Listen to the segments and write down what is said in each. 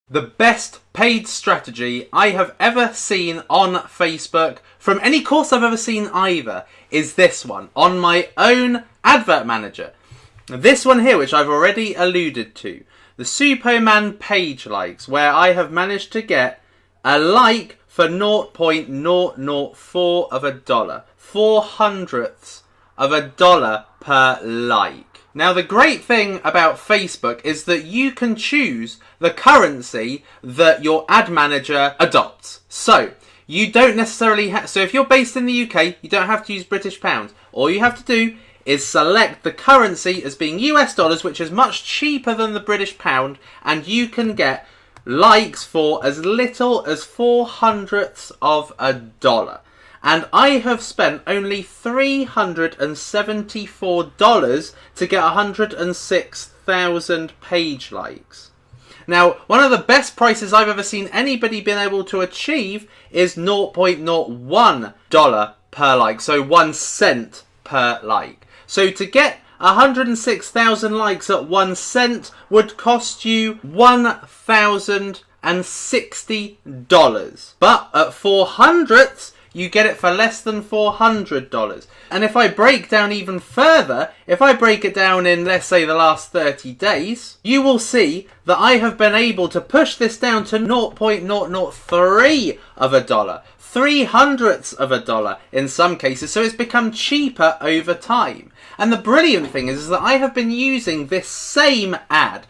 The best paid strategy I have ever seen on Facebook, from any course I've ever seen either, is this one, on my own advert manager. This one here, which I've already alluded to, the Superman page likes, where I have managed to get a like for 0.004 of a dollar. 0.04 of a dollar per like. Now, the great thing about Facebook is that you can choose the currency that your ad manager adopts. So, you don't necessarily so if you're based in the UK, you don't have to use British pounds. All you have to do is select the currency as being US dollars, which is much cheaper than the British pound, and you can get likes for as little as 0.04 of a dollar. And I have spent only $374 to get 106,000 page likes. Now, one of the best prices I've ever seen anybody been able to achieve is $0.01 per like, so 1 cent per like. So to get 106,000 likes at 1 cent would cost you $1,060. But at 0.04, you get it for less than $400. And if I break down even further, if I break it down in, let's say, the last 30 days, you will see that I have been able to push this down to 0.003 of a dollar. 0.03 of a dollar in some cases, so it's become cheaper over time. And the brilliant thing is that I have been using this same ad,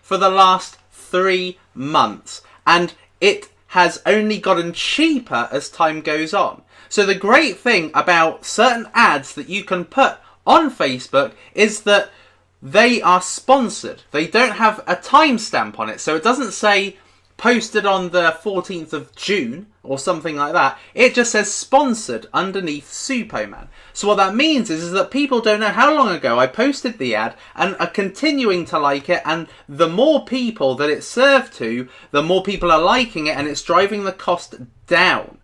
for the last 3 months. And it has only gotten cheaper as time goes on. So the great thing about certain ads that you can put on Facebook is that they are sponsored. They don't have a timestamp on it, so it doesn't say posted on the 14th of June or something like that. It just says sponsored underneath Superman. So what that means is that people don't know how long ago I posted the ad and are continuing to like it, and the more people that it's served to, the more people are liking it, and it's driving the cost down.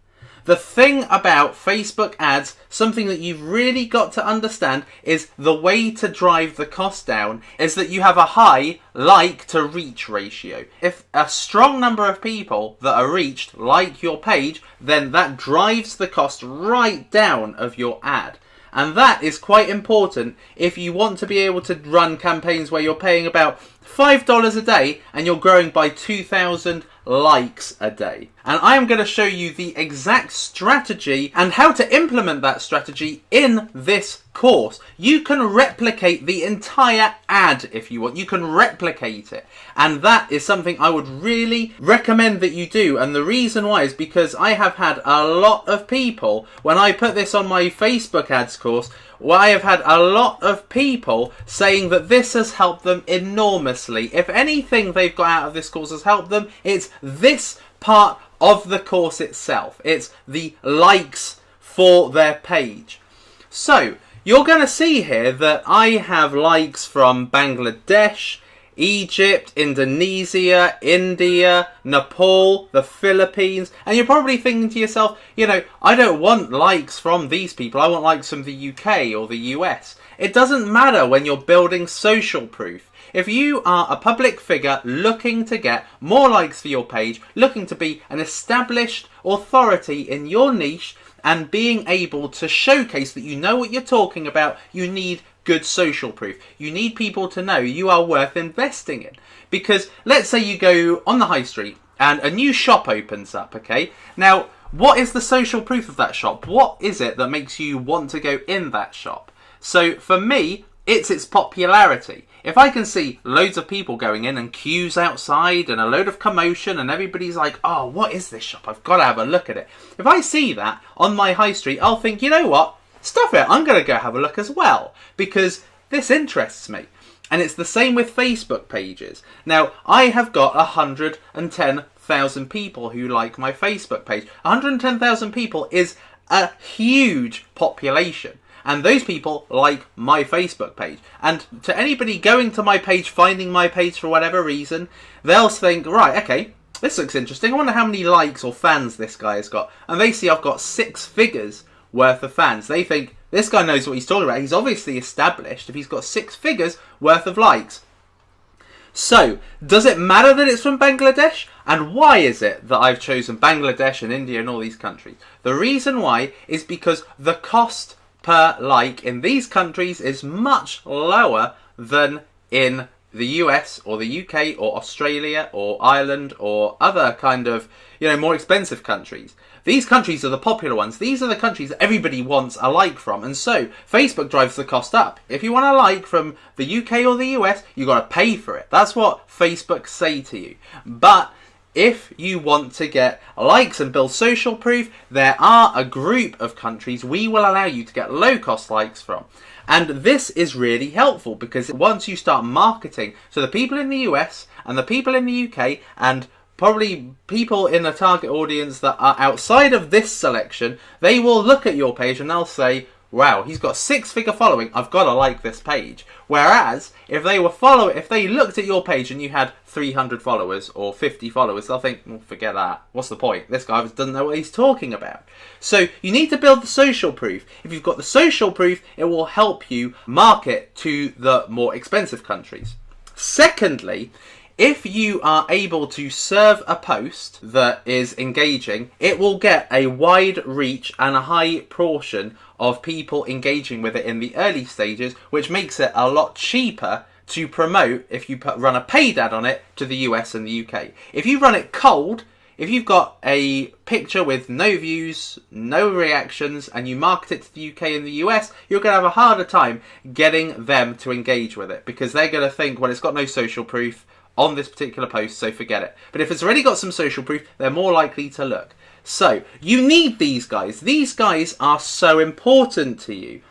The thing about Facebook ads, something that you've really got to understand, is the way to drive the cost down is that you have a high like to reach ratio. If a strong number of people that are reached like your page, then that drives the cost right down of your ad. And that is quite important if you want to be able to run campaigns where you're paying about $5 a day and you're growing by 2,000 likes a day. And I am going to show you the exact strategy and how to implement that strategy in this course. You can replicate the entire ad if you want. You can replicate it. And that is something I would really recommend that you do. And the reason why is because I have had a lot of people, when I put this on my Facebook ads course, well, I have had a lot of people saying that this has helped them enormously. If anything they've got out of this course has helped them, it's this part of the course itself. It's the likes for their page. So, you're going to see here that I have likes from Bangladesh, Egypt, Indonesia, India, Nepal, the Philippines, and you're probably thinking to yourself, I don't want likes from these people, I want likes from the UK or the US. It doesn't matter when you're building social proof. If you are a public figure looking to get more likes for your page, looking to be an established authority in your niche, and being able to showcase that you know what you're talking about, you need good social proof. You need people to know you are worth investing in. Because let's say you go on the high street and a new shop opens up, okay? Now, what is the social proof of that shop? What is it that makes you want to go in that shop? So for me, it's its popularity. If I can see loads of people going in and queues outside and a load of commotion and everybody's like, oh, what is this shop? I've got to have a look at it. If I see that on my high street, I'll think, you know what? Stuff it, I'm going to go have a look as well, because this interests me. And it's the same with Facebook pages. Now, I have got 110,000 people who like my Facebook page. 110,000 people is a huge population. And those people like my Facebook page. And to anybody going to my page, finding my page for whatever reason, they'll think, right, okay, this looks interesting. I wonder how many likes or fans this guy has got. And they see I've got 6 figures worth of fans. They think, this guy knows what he's talking about. He's obviously established if he's got 6 figures worth of likes. So, does it matter that it's from Bangladesh? And why is it that I've chosen Bangladesh and India and all these countries? The reason why is because the cost per like in these countries is much lower than in the US or the UK or Australia or Ireland or other kind of, more expensive countries. These countries are the popular ones. These are the countries that everybody wants a like from. And so Facebook drives the cost up. If you want a like from the UK or the US, you've got to pay for it. That's what Facebook say to you. But if you want to get likes and build social proof, there are a group of countries we will allow you to get low cost likes from. And this is really helpful because once you start marketing, so the people in the US and the people in the UK and probably people in a target audience that are outside of this selection, they will look at your page and they'll say, wow, he's got 6-figure following, I've got to like this page. Whereas, if they looked at your page and you had 300 followers or 50 followers, they'll think, well, forget that. What's the point? This guy doesn't know what he's talking about. So, you need to build the social proof. If you've got the social proof, it will help you market to the more expensive countries. Secondly, if you are able to serve a post that is engaging, it will get a wide reach and a high portion of people engaging with it in the early stages, which makes it a lot cheaper to promote if you run a paid ad on it to the US and the UK. If you run it cold, if you've got a picture with no views, no reactions, and you market it to the UK and the US, you're going to have a harder time getting them to engage with it because they're going to think, well, it's got no social proof on this particular post, so forget it. But if it's already got some social proof, they're more likely to look. So, you need these guys. These guys are so important to you.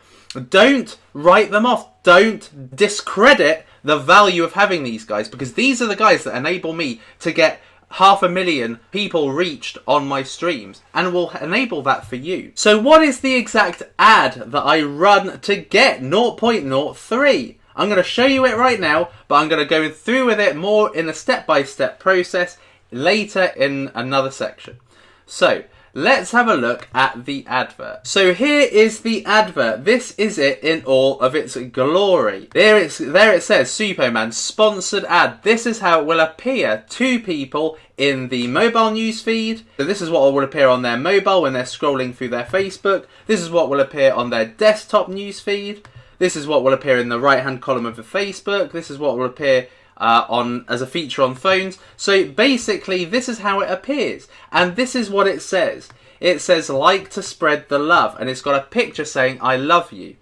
Don't write them off. Don't discredit the value of having these guys, because these are the guys that enable me to get 500,000 people reached on my streams and will enable that for you. So what is the exact ad that I run to get 0.03? I'm going to show you it right now, but I'm going to go through with it more in a step-by-step process later in another section. So, let's have a look at the advert. So here is the advert. This is it in all of its glory. There it says, Superman sponsored ad. This is how it will appear to people in the mobile news feed. So this is what will appear on their mobile when they're scrolling through their Facebook. This is what will appear on their desktop news feed. This is what will appear in the right-hand column of the Facebook. This is what will appear as a feature on phones. So basically, this is how it appears. And this is what it says. It says, like to spread the love. And it's got a picture saying, I love you.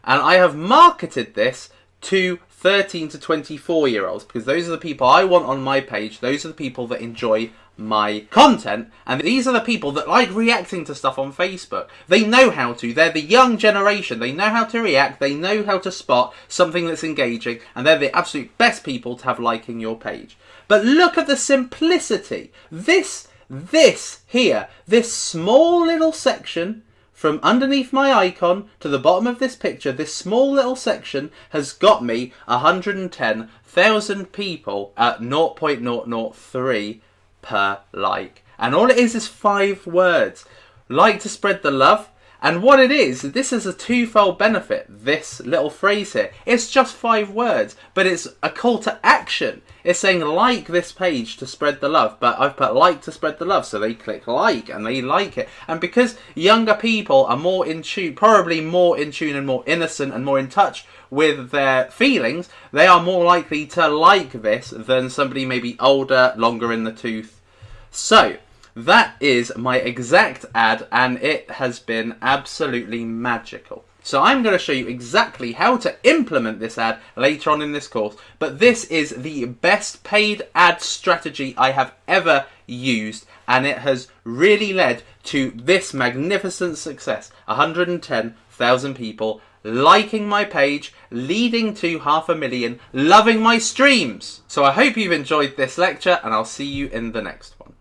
And I have marketed this to 13 to 24-year-olds because those are the people I want on my page. Those are the people that enjoy my content, and these are the people that like reacting to stuff on Facebook. They know how to. They're the young generation. They know how to react. They know how to spot something that's engaging, and they're the absolute best people to have liking your page. But look at the simplicity. This here, this small little section from underneath my icon to the bottom of this picture, this small little section has got me 110,000 people at 0.003 per like. And all it is 5 words. Like to spread the love. And what it is, this is a twofold benefit, this little phrase here. It's just 5 words, but it's a call to action. It's saying like this page to spread the love, but I've put like to spread the love, so they click like and they like it. And because younger people are more in tune, probably more in tune and more innocent and more in touch with their feelings, they are more likely to like this than somebody maybe older, longer in the tooth. So, that is my exact ad, and it has been absolutely magical. So I'm going to show you exactly how to implement this ad later on in this course, but this is the best paid ad strategy I have ever used, and it has really led to this magnificent success. 110,000 people liking my page, leading to 500,000 loving my streams. So I hope you've enjoyed this lecture, and I'll see you in the next one.